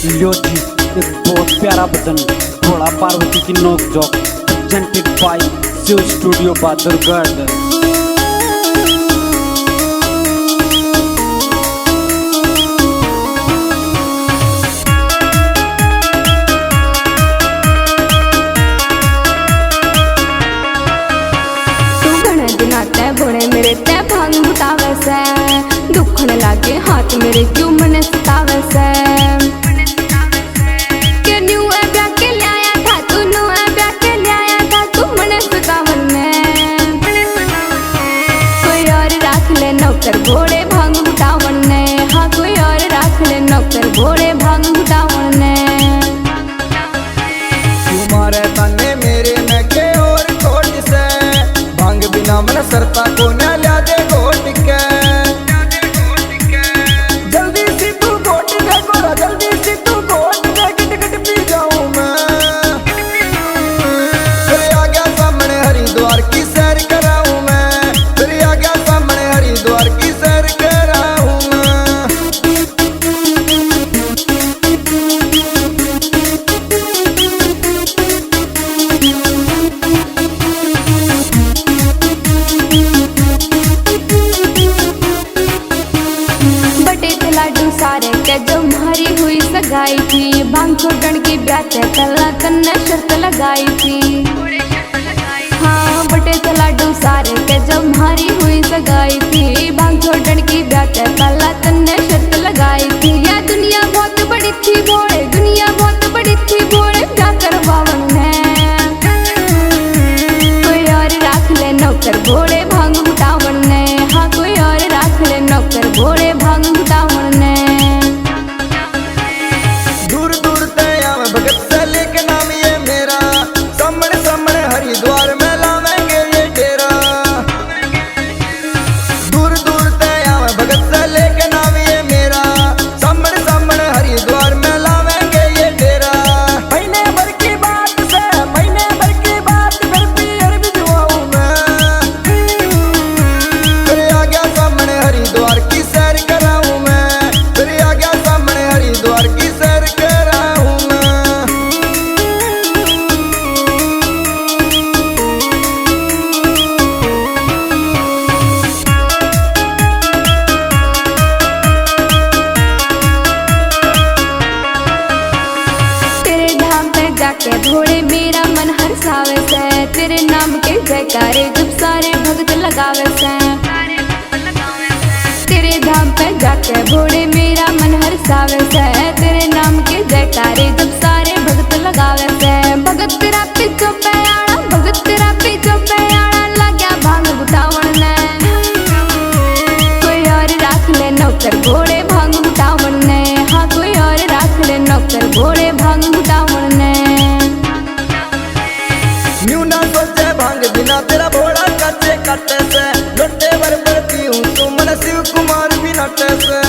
लियो जी एक बहुत प्यारा भजन भोला पार्वती की नोक जोक presented by Shiv studio Bahadurgarh. बोने मेरे ते भांग बुटावे से दुखन लागे हाथ मेरे क्यों मने सतावे से के न्यू है ब्याह के लाया था तू न्यू है ब्याह के लाया था तू मने सतावन में कोई और राख ले नौकर घोड़े भांग बुटावन ने। हाँ कोई और राख ले नौकर घोड़े भांग बुटावन ने। तुम्हारे तने मेरे में के और खोट से भांग बिना मन सरता को न ला दे घोट के। जल्दी सी तू घोट दे गोरा जल्दी सी तू घोट दे गिट गिट पी जाऊं मैं। फिर आ गया सामने हरिद्वार की सैर कराऊं मैं। फिर आ गया सामने हरिद्वार की सैर कराऊं मैं। सारे के जो मारी हुई सगाई थी भांग छोड़न की ब्याह तला कन्ने शर्त लगाई थी। हाँ बटे लाडू सारे के जो मारी हुई सगाई थी भांग छोड़न की ब्याह तला कन्ने शर्त लगाई थी। या दुनिया बहुत बड़ी थी भोले दुनिया बहुत बड़ी थी भोले क्या करवावन है। कोई और राख ले नौकर भोले भांग बुटावन ने। हाँ कोई और राख ले नौकर भोले भांग बुटावन ने। भगत से लेके नाम ये मेरा सामने सामने हरिद्वार में लावेंगे ये डेरा। दूर दूर ते आवे भगत से लेके नाम ये मेरा सामने सामने हरिद्वार में लावेंगे ये डेरा। महीने भर की बात से महीने भर की बात फिर पियर भिजवाऊं मैं। फिर आ गया सामने हरिद्वार की सैर कराऊं मैं। फिर आ गया सामने हरिद्वार की सैर कराऊं मैं। जाके भोले मेरा मन हर्षावे से तेरे नाम के जयकारे जब सारे भक्त लगावे से। तेरे धाम पे जाके भोले मेरा मन हर्षावे से तेरे नाम के जयकारे जब सारे भक्त लगावे से। भगत तेरा पीछो पे आना भगत तेरा पीछो पे आना लग्या भांग बुटावन ने। कोई और राख ले नौकर घोड़े भांग बुटावन ने। हाँ कोई और राख ले नौकर घोड़े भांग बुटावन ने। न्यू ना सोचे भांग बिना तेरा भोला कच्चे कट्टे से लुट्टे भर पड़ती हूँ तू मन शिव कुमार भी नटे से।